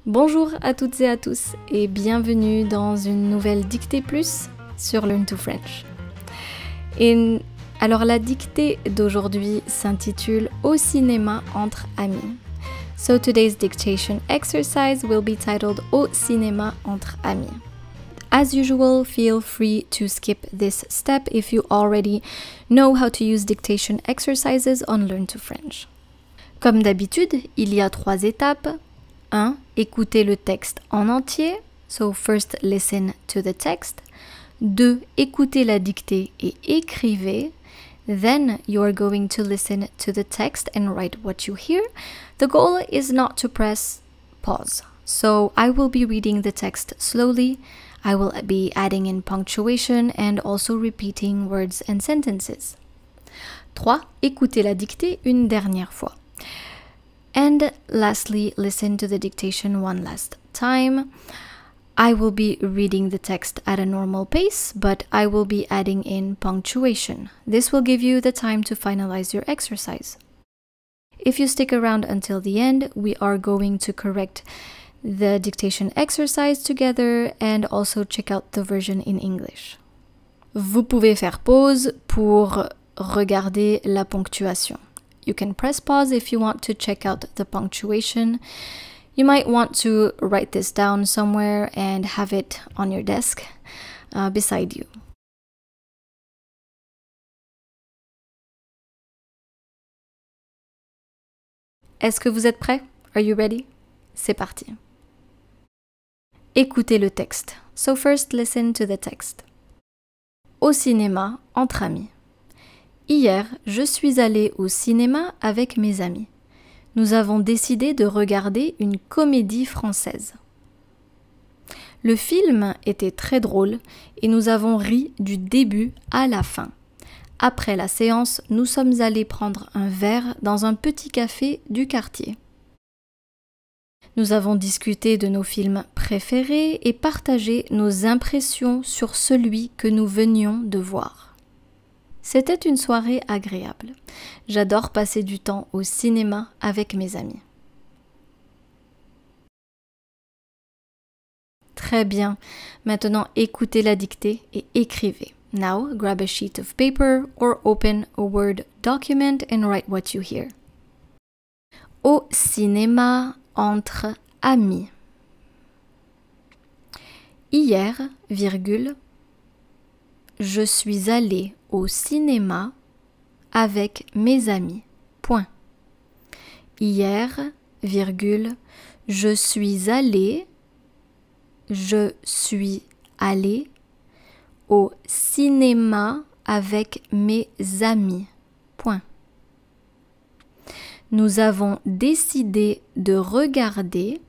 Bonjour à toutes et à tous et bienvenue dans une nouvelle dictée plus sur Learn to French. Alors la dictée d'aujourd'hui s'intitule Au cinéma entre amis. So today's dictation exercise will be titled Au cinéma entre amis. As usual, feel free to skip this step if you already know how to use dictation exercises on Learn to French. Comme d'habitude, il y a 3 étapes. 1. Écoutez le texte en entier. So first listen to the text. 2. Écoutez la dictée et écrivez. Then you are going to listen to the text and write what you hear. The goal is not to press pause. So I will be reading the text slowly. I will be adding in punctuation and also repeating words and sentences. 3. Écoutez la dictée une dernière fois. And lastly, listen to the dictation one last time. I will be reading the text at a normal pace, but I will be adding in punctuation. This will give you the time to finalize your exercise. If you stick around until the end, we are going to correct the dictation exercise together and also check out the version in English. Vous pouvez faire pause pour regarder la ponctuation. You can press pause if you want to check out the punctuation. You might want to write this down somewhere and have it on your desk beside you. Est-ce que vous êtes prêts? Are you ready? C'est parti. Écoutez le texte. So first listen to the text. Au cinéma, entre amis. Hier, je suis allée au cinéma avec mes amis. Nous avons décidé de regarder une comédie française. Le film était très drôle et nous avons ri du début à la fin. Après la séance, nous sommes allés prendre un verre dans un petit café du quartier. Nous avons discuté de nos films préférés et partagé nos impressions sur celui que nous venions de voir. C'était une soirée agréable. J'adore passer du temps au cinéma avec mes amis. Très bien. Maintenant, écoutez la dictée et écrivez. Now, grab a sheet of paper or open a Word document and write what you hear. Au cinéma entre amis. Hier, virgule, je suis allée au cinéma avec mes amis. Point. Hier, virgule, je suis allée au cinéma avec mes amis. Point. Nous avons décidé de regarder.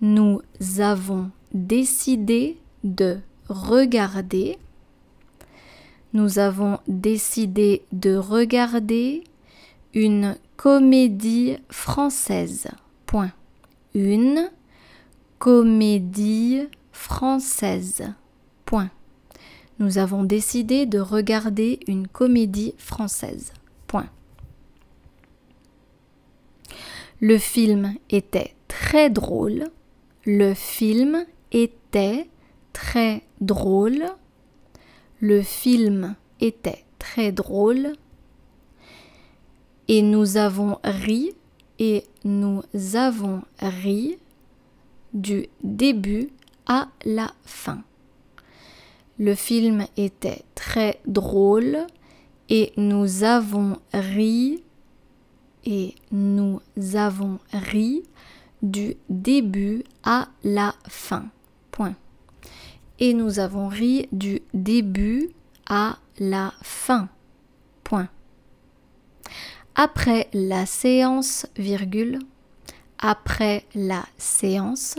Nous avons décidé de regarder. Nous avons décidé de regarder une comédie française. Point. Une comédie française. Point. Nous avons décidé de regarder une comédie française. Point. Le film était très drôle. Le film était très drôle. Le film était très drôle. Et nous avons ri du début à la fin. Le film était très drôle et nous avons ri du début à la fin. Point. Et nous avons ri du début à la fin. Point. Après la séance, virgule, après la séance,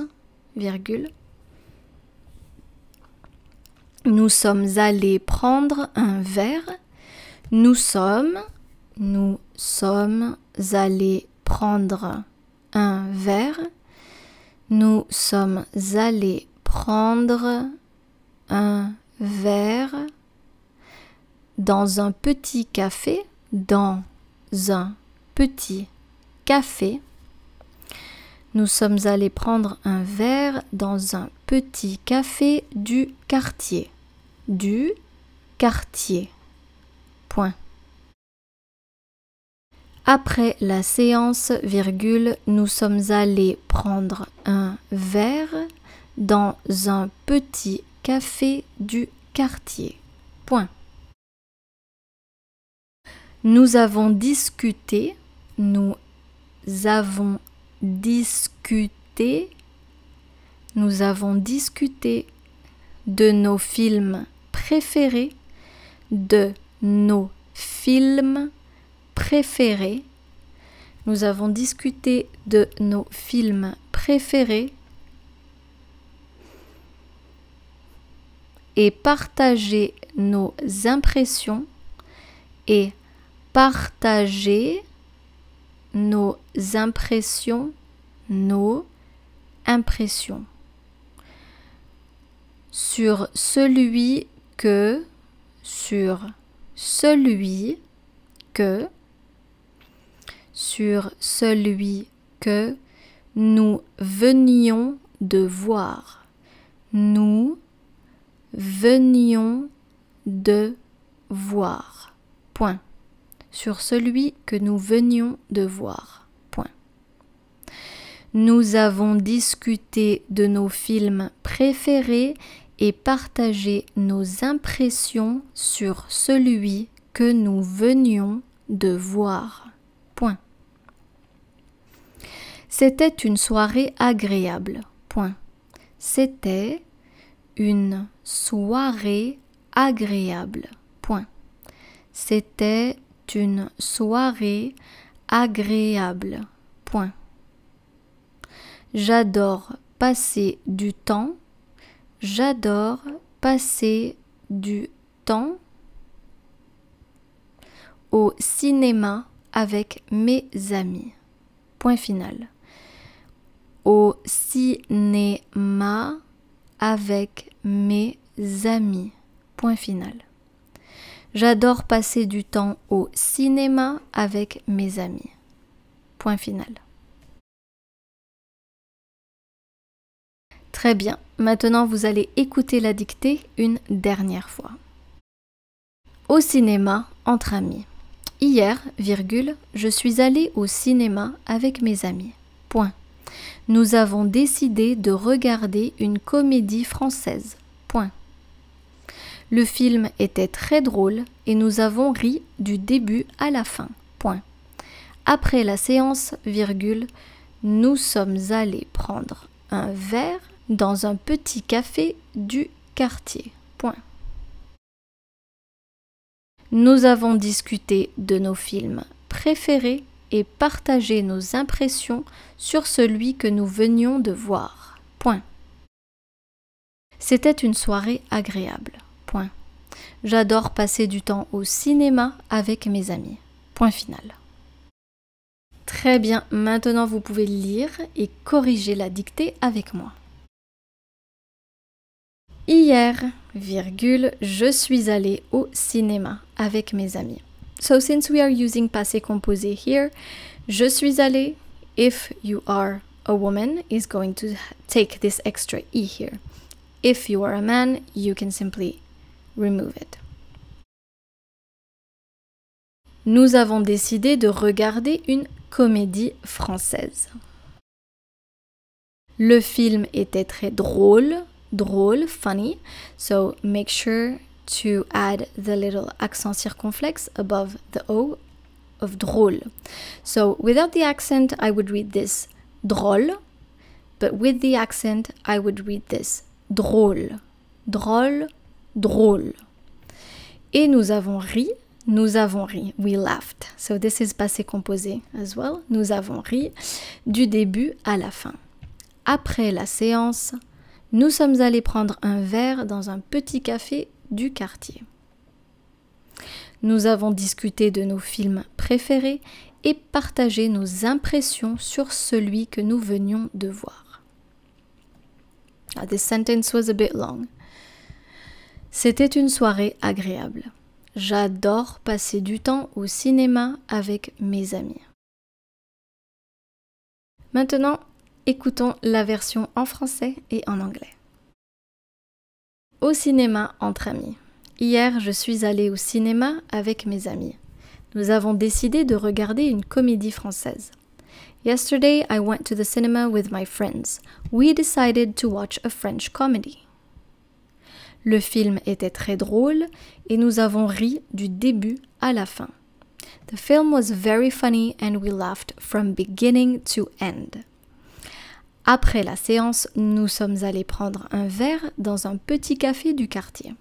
virgule, nous sommes allés prendre un verre. Nous sommes allés prendre un verre. Nous sommes allés prendre un verre dans un petit café. Dans un petit café. Nous sommes allés prendre un verre dans un petit café du quartier. Du quartier. Point. Après la séance, virgule, nous sommes allés prendre un verre dans un petit café du quartier. Point. Nous avons discuté, nous avons discuté de nos films préférés, de nos films préférés. Nous avons discuté de nos films préférés et partagé nos impressions et partager nos impressions, sur celui que, nous venions de voir. Nous venions de voir. Point. Sur celui que nous venions de voir. Point. Nous avons discuté de nos films préférés et partagé nos impressions sur celui que nous venions de voir. Point. C'était une soirée agréable. Point. C'était une soirée agréable. Point. C'était une soirée agréable. Point. J'adore passer du temps. J'adore passer du temps au cinéma avec mes amis. Point final. Au cinéma avec mes amis. Point final. J'adore passer du temps au cinéma avec mes amis. Point final. Très bien. Maintenant, vous allez écouter la dictée une dernière fois. Au cinéma entre amis. Hier, virgule, je suis allée au cinéma avec mes amis. Point. Nous avons décidé de regarder une comédie française. Point. Le film était très drôle et nous avons ri du début à la fin. Point. Après la séance, virgule, nous sommes allés prendre un verre dans un petit café du quartier. Point. Nous avons discuté de nos films préférés et partagé nos impressions sur celui que nous venions de voir. Point. C'était une soirée agréable. Point. J'adore passer du temps au cinéma avec mes amis. Point final. Très bien, maintenant vous pouvez lire et corriger la dictée avec moi. Hier, virgule, je suis allée au cinéma avec mes amis. So since we are using passé composé here, je suis allée, if you are a woman, is going to take this extra E here. If you are a man, you can simply remove it. Nous avons décidé de regarder une comédie française. Le film était très drôle, funny, so make sure to add the little accent circonflexe above the O of drôle. So without the accent, I would read this drôle, but with the accent, I would read this drôle, drôle. Et nous avons ri, we laughed. So this is passé composé as well. Nous avons ri du début à la fin. Après la séance, nous sommes allés prendre un verre dans un petit café du quartier. Nous avons discuté de nos films préférés et partagé nos impressions sur celui que nous venions de voir. This sentence was a bit long. C'était une soirée agréable. J'adore passer du temps au cinéma avec mes amis. Maintenant, écoutons la version en français et en anglais. Au cinéma entre amis. Hier, je suis allée au cinéma avec mes amis. Nous avons décidé de regarder une comédie française. Yesterday, I went to the cinema with my friends. We decided to watch a French comedy. Le film était très drôle et nous avons ri du début à la fin. The film was very funny and we laughed from beginning to end. Après la séance, nous sommes allés prendre un verre dans un petit café du quartier.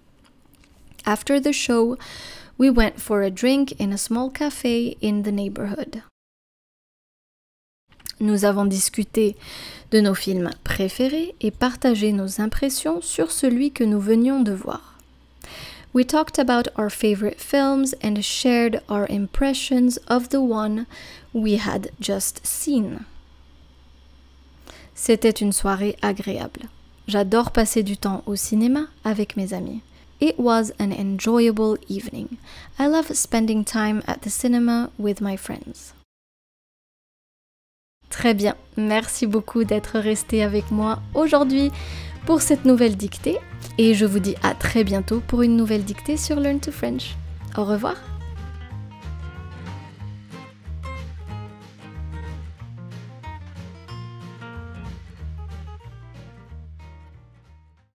After the show, we went for a drink in a small cafe in the neighborhood. Nous avons discuté de nos films préférés et partagé nos impressions sur celui que nous venions de voir. We talked about our favorite films and shared our impressions of the one we had just seen. C'était une soirée agréable. J'adore passer du temps au cinéma avec mes amis. It was an enjoyable evening. I love spending time at the cinema with my friends. Très bien, merci beaucoup d'être resté avec moi aujourd'hui pour cette nouvelle dictée et je vous dis à très bientôt pour une nouvelle dictée sur Learn to French. Au revoir!